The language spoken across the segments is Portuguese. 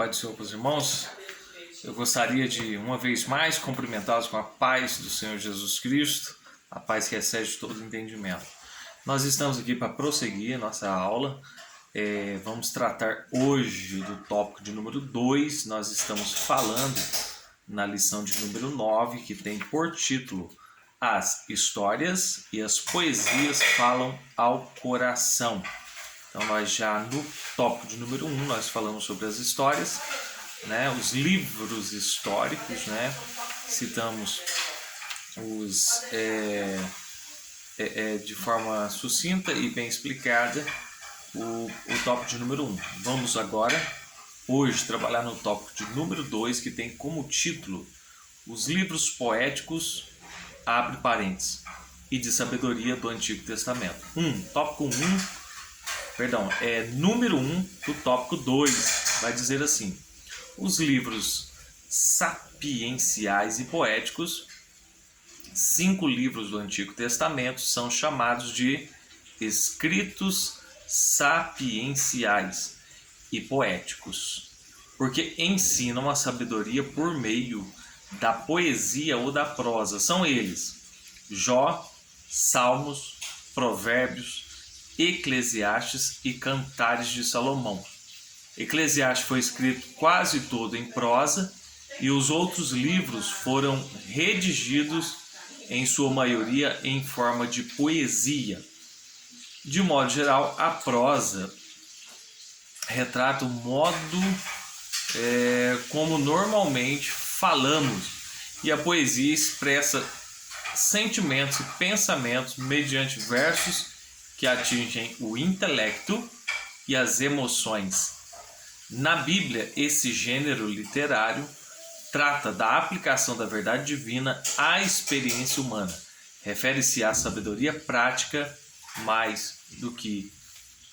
paz do Senhor para os irmãos. Eu gostaria de, uma vez mais, cumprimentá-los com a paz do Senhor Jesus Cristo, a paz que excede todo entendimento. Nós estamos aqui para prosseguir nossa aula. Vamos tratar hoje do tópico de número 2. Nós estamos falando na lição de número 9, que tem por título As histórias e as poesias falam ao coração. Então, nós já no tópico de número 1, nós falamos sobre as histórias, né, os livros históricos, né, citamos os de forma sucinta e bem explicada o tópico de número 1. Vamos agora, hoje, trabalhar no tópico de número 2, que tem como título Os livros poéticos, abre parênteses, e de sabedoria do Antigo Testamento. Tópico 1. Número 1 do tópico 2 vai dizer assim: os livros sapienciais e poéticos, 5 livros do Antigo Testamento, são chamados de escritos sapienciais e poéticos, porque ensinam a sabedoria por meio da poesia ou da prosa. São eles: Jó, Salmos, Provérbios, Eclesiastes e Cantares de Salomão. Eclesiastes foi escrito quase todo em prosa e os outros livros foram redigidos, em sua maioria, em forma de poesia. De modo geral, a prosa retrata o modo como normalmente falamos, e a poesia expressa sentimentos e pensamentos mediante versos que atingem o intelecto e as emoções. Na Bíblia, esse gênero literário trata da aplicação da verdade divina à experiência humana. Refere-se à sabedoria prática mais do que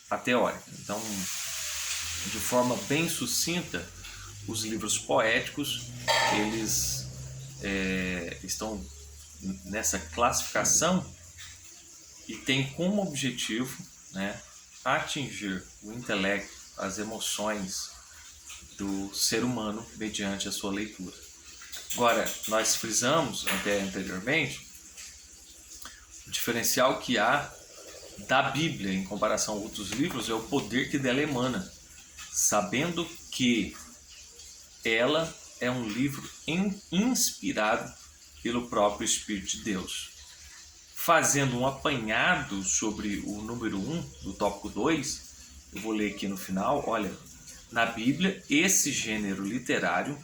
a teórica. Então, de forma bem sucinta, os livros poéticos, eles estão nessa classificação e tem como objetivo, né, atingir o intelecto, as emoções do ser humano mediante a sua leitura. Agora, nós frisamos até anteriormente o diferencial que há da Bíblia em comparação a outros livros é o poder que dela emana, sabendo que ela é um livro inspirado pelo próprio Espírito de Deus. Fazendo um apanhado sobre o número 1 do tópico 2, eu vou ler aqui no final. Olha, na Bíblia, esse gênero literário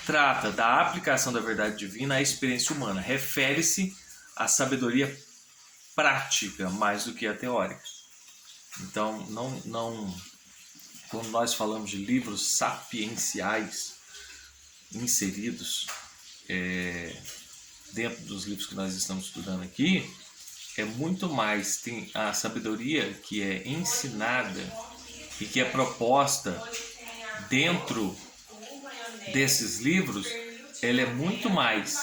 trata da aplicação da verdade divina à experiência humana. Refere-se à sabedoria prática mais do que a teórica. Então, quando nós falamos de livros sapienciais inseridos dentro dos livros que nós estamos estudando aqui, é muito mais, tem a sabedoria que é ensinada e que é proposta dentro desses livros, ela é muito mais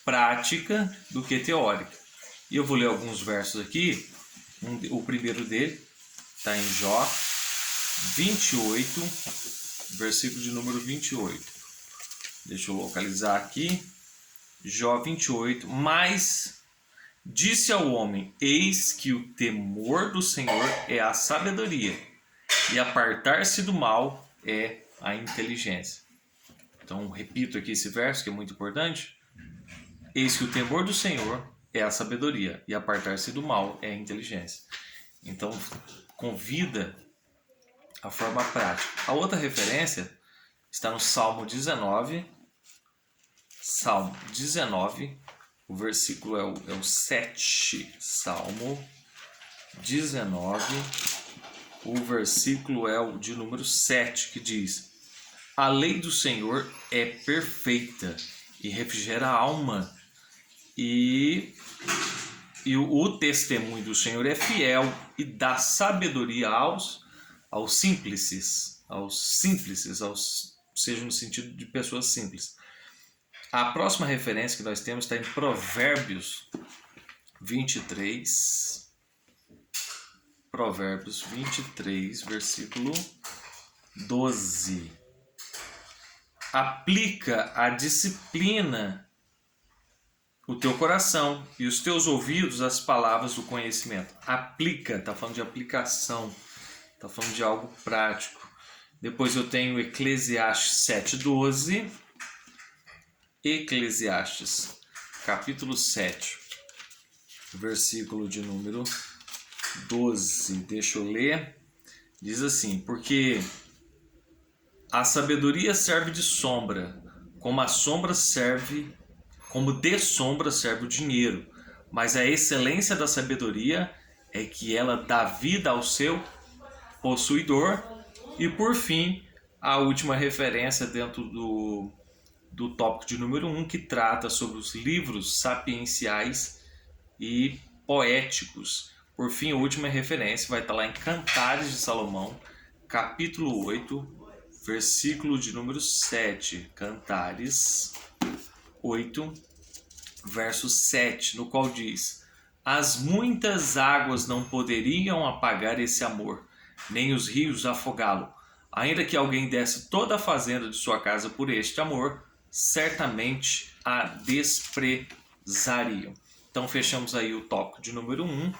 prática do que teórica. E eu vou ler alguns versos aqui. O primeiro dele está em Jó 28, versículo de número 28. Deixa eu localizar aqui. Jó 28, mas disse ao homem: eis que o temor do Senhor é a sabedoria, e apartar-se do mal é a inteligência. Então, repito aqui esse verso que é muito importante. Eis que o temor do Senhor é a sabedoria, e apartar-se do mal é a inteligência. Então, convida a forma prática. A outra referência está no Salmo 19. Salmo 19, o versículo é o 7. Salmo 19, o versículo é o de número 7, que diz: a lei do Senhor é perfeita e refrigera a alma, e o testemunho do Senhor é fiel e dá sabedoria aos simples, seja no sentido de pessoas simples. A próxima referência que nós temos está em Provérbios 23. Provérbios 23, versículo 12. Aplica a disciplina o teu coração e os teus ouvidos às palavras do conhecimento. Aplica, está falando de aplicação, está falando de algo prático. Depois eu tenho Eclesiastes 7:12. Eclesiastes, capítulo 7, versículo de número 12. Deixa eu ler. Diz assim: porque a sabedoria serve de sombra, como de sombra serve o dinheiro, mas a excelência da sabedoria é que ela dá vida ao seu possuidor. E por fim, a última referência dentro do tópico de número 1, que trata sobre os livros sapienciais e poéticos. Por fim, a última referência vai estar lá em Cantares de Salomão, capítulo 8, versículo de número 7. Cantares 8, verso 7, no qual diz: as muitas águas não poderiam apagar esse amor, nem os rios afogá-lo. Ainda que alguém desse toda a fazenda de sua casa por este amor, certamente a desprezariam. Então fechamos aí o tópico de número 1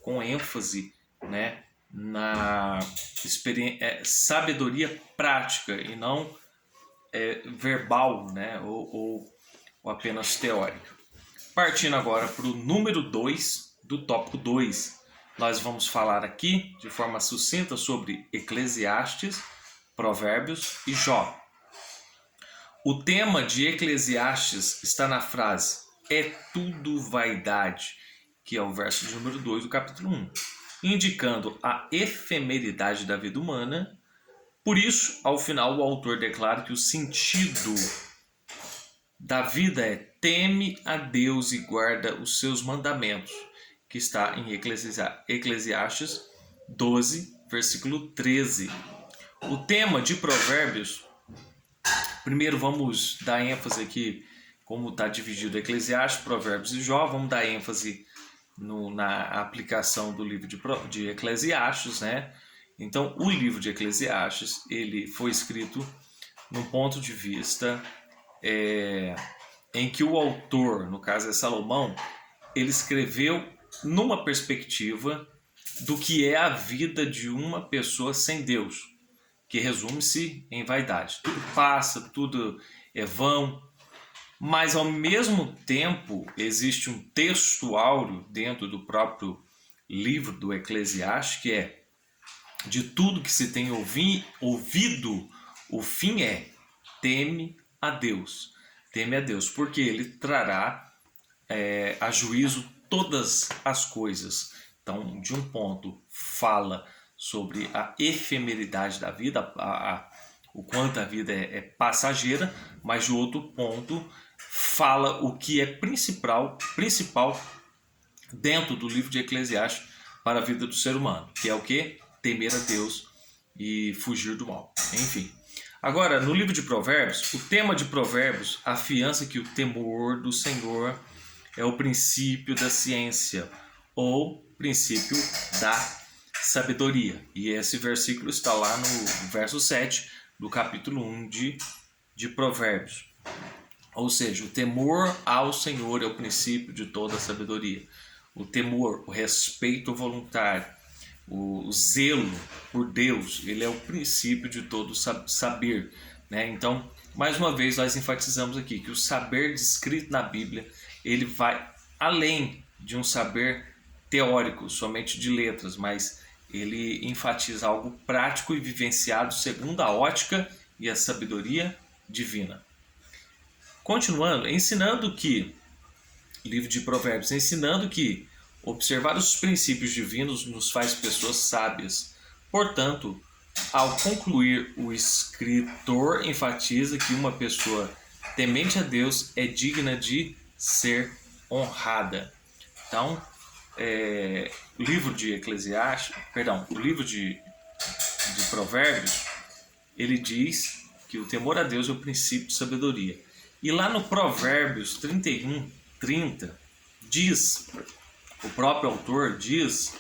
com ênfase, né, na sabedoria prática e não verbal, né, ou apenas teórica. Partindo agora para o número 2 do tópico 2, nós vamos falar aqui de forma sucinta sobre Eclesiastes, Provérbios e Jó. O tema de Eclesiastes está na frase "é tudo vaidade", que é o verso de número 2 do capítulo 1, indicando a efemeridade da vida humana. Por isso, ao final, o autor declara que o sentido da vida é: teme a Deus e guarda os seus mandamentos, que está em Eclesiastes 12, versículo 13. O tema de Provérbios, primeiro vamos dar ênfase aqui, como está dividido Eclesiastes, Provérbios e Jó, vamos dar ênfase na aplicação do livro de Eclesiastes, né? Então, o livro de Eclesiastes, ele foi escrito num ponto de vista em que o autor, no caso é Salomão, ele escreveu numa perspectiva do que é a vida de uma pessoa sem Deus, que resume-se em vaidade. Tudo passa, tudo é vão, mas ao mesmo tempo existe um texto áureo dentro do próprio livro do Eclesiastes, que é: de tudo que se tem ouvido, o fim é: teme a Deus. Teme a Deus, porque ele trará a juízo todas as coisas. Então, de um ponto, fala sobre a efemeridade da vida, o quanto a vida é passageira, mas de outro ponto, fala o que é principal dentro do livro de Eclesiastes para a vida do ser humano, que é o que? Temer a Deus e fugir do mal. Enfim. Agora, no livro de Provérbios, o tema de Provérbios afiança que o temor do Senhor é o princípio da ciência, ou princípio da sabedoria. E esse versículo está lá no verso 7 do capítulo 1 de Provérbios. Ou seja, o temor ao Senhor é o princípio de toda a sabedoria. O temor, o respeito voluntário, o zelo por Deus, ele é o princípio de todo saber, né? Então, mais uma vez, nós enfatizamos aqui que o saber descrito na Bíblia, ele vai além de um saber teórico, somente de letras, mas ele enfatiza algo prático e vivenciado segundo a ótica e a sabedoria divina. Continuando, livro de Provérbios, ensinando que observar os princípios divinos nos faz pessoas sábias. Portanto, ao concluir, o escritor enfatiza que uma pessoa temente a Deus é digna de ser honrada. Então, o livro de Provérbios, ele diz que o temor a Deus é o princípio de sabedoria. E lá no Provérbios 31:30, o próprio autor diz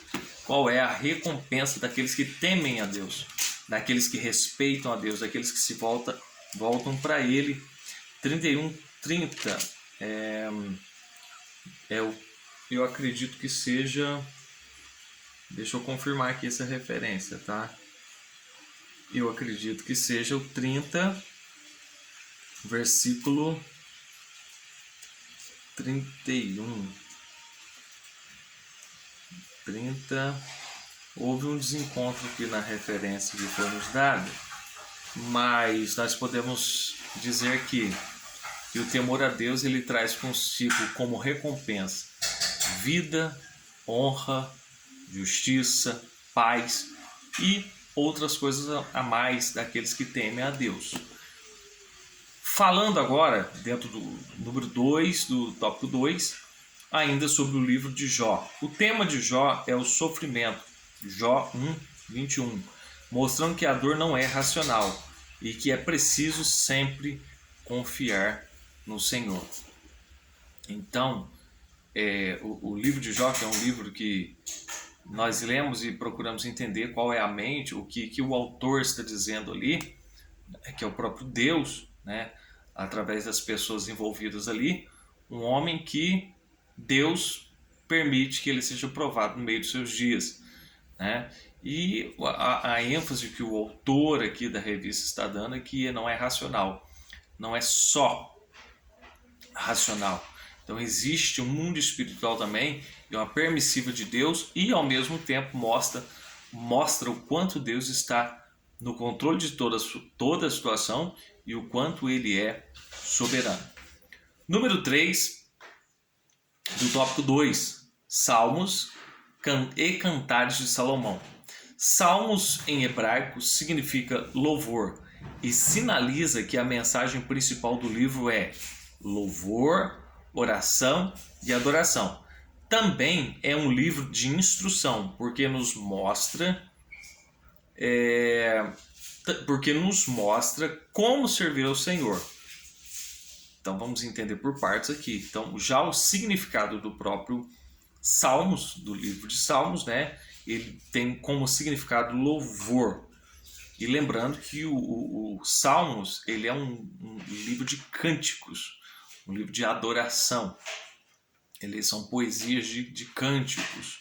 qual é a recompensa daqueles que temem a Deus. daqueles que respeitam a Deus, daqueles que se voltam para Ele. 31:30 eu acredito que seja, deixa eu confirmar aqui essa referência, tá? Eu acredito que seja o 30, versículo 31. 30. Houve um desencontro aqui na referência que foi nos dada, mas nós podemos dizer que o temor a Deus ele traz consigo como recompensa vida, honra, justiça, paz e outras coisas a mais daqueles que temem a Deus. Falando agora, dentro do número 2, do tópico 2, ainda sobre o livro de Jó. O tema de Jó é o sofrimento, Jó 1:21, mostrando que a dor não é racional e que é preciso sempre confiar no Senhor. Então, o livro de Jó, que é um livro que nós lemos e procuramos entender qual é a mente, o que o autor está dizendo ali, que é o próprio Deus, né, através das pessoas envolvidas ali, um homem que Deus permite que ele seja provado no meio dos seus dias, né? E a ênfase que o autor aqui da revista está dando é que não é racional, não é só racional. Então existe um mundo espiritual também, e uma permissiva de Deus, e ao mesmo tempo mostra o quanto Deus está no controle de toda a situação e o quanto Ele é soberano. Número 3, do tópico 2, Salmos e Cantares de Salomão. Salmos em hebraico significa louvor e sinaliza que a mensagem principal do livro é louvor, oração e adoração. Também é um livro de instrução, porque nos mostra como servir ao Senhor. Então vamos entender por partes aqui. Então já o significado do próprio Salmos, do livro de Salmos, né? Ele tem como significado louvor. E lembrando que o Salmos ele é um livro de cânticos, um livro de adoração. Eles são poesias de cânticos,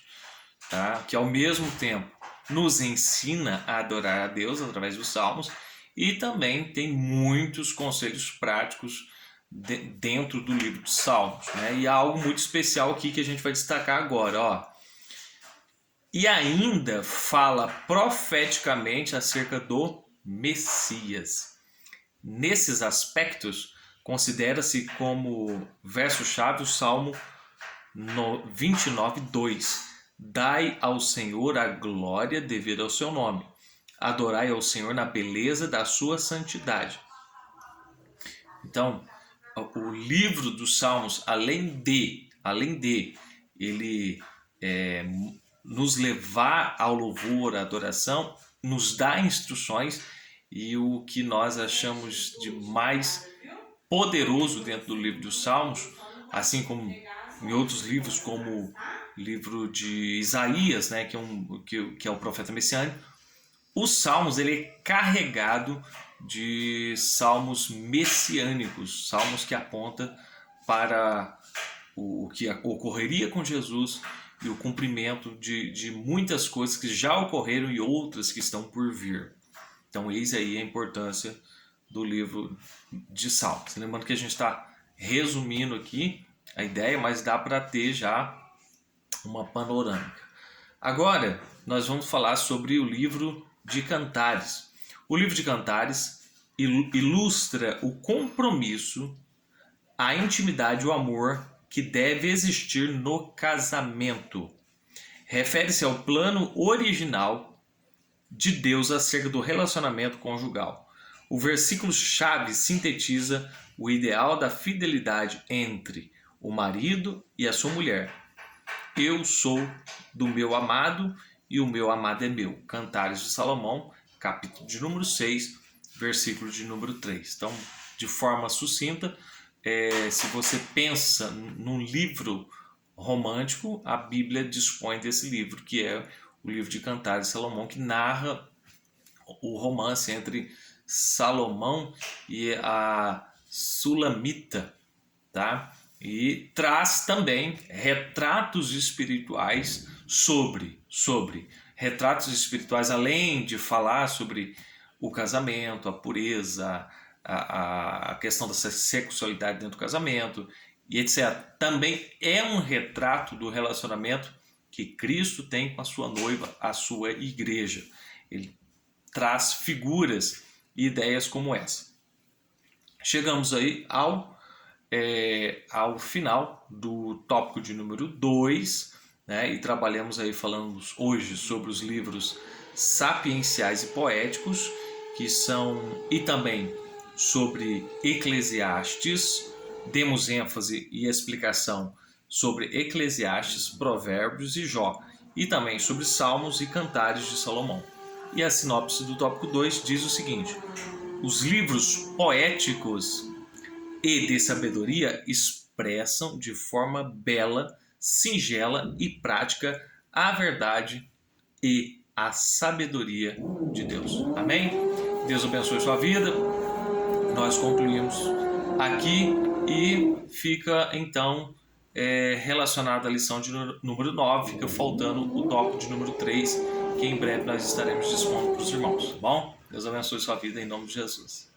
tá? Que ao mesmo tempo nos ensina a adorar a Deus através dos Salmos e também tem muitos conselhos práticos dentro do livro de Salmos, né? E há algo muito especial aqui que a gente vai destacar agora, ó. E ainda fala profeticamente acerca do Messias. Nesses aspectos, considera-se como verso-chave o Salmo 29:2. Dai ao Senhor a glória devida ao seu nome. Adorai ao Senhor na beleza da sua santidade. Então, o livro dos Salmos, além de ele nos levar ao louvor, à adoração, nos dá instruções, e o que nós achamos de mais poderoso dentro do livro dos Salmos, assim como em outros livros, como o livro de Isaías, né, que é o profeta messiânico, os Salmos ele é carregado de salmos messiânicos, salmos que apontam para o que ocorreria com Jesus e o cumprimento de muitas coisas que já ocorreram e outras que estão por vir. Então eis aí a importância do livro de Salmos. Lembrando que a gente está resumindo aqui a ideia, mas dá para ter já uma panorâmica. Agora nós vamos falar sobre o livro de Cantares. O livro de Cantares ilustra o compromisso, a intimidade e o amor que deve existir no casamento. Refere-se ao plano original de Deus acerca do relacionamento conjugal. O versículo-chave sintetiza o ideal da fidelidade entre o marido e a sua mulher. Eu sou do meu amado e o meu amado é meu. Cantares de Salomão, capítulo de número 6, versículo de número 3. Então, de forma sucinta, se você pensa num livro romântico, a Bíblia dispõe desse livro, que é o livro de Cantares de Salomão, que narra o romance entre Salomão e a Sulamita, tá? E traz também retratos espirituais sobre retratos espirituais, além de falar sobre o casamento, a pureza, a questão da sexualidade dentro do casamento e etc. Também é um retrato do relacionamento que Cristo tem com a sua noiva, a sua igreja. Ele traz figuras e ideias como essa. Chegamos aí ao final do tópico de número 2, né, e trabalhamos aí, falamos hoje sobre os livros sapienciais e poéticos, que são, e também sobre Eclesiastes, demos ênfase e explicação sobre Eclesiastes, Provérbios e Jó, e também sobre Salmos e Cantares de Salomão. E a sinopse do tópico 2 diz o seguinte: os livros poéticos e de sabedoria expressam de forma bela, singela e prática a verdade e a sabedoria de Deus. Amém? Deus abençoe sua vida. Nós concluímos aqui e fica então relacionado à lição de número 9, fica faltando o tópico de número 3, que em breve nós estaremos dispondo para os irmãos, tá bom? Deus abençoe sua vida em nome de Jesus.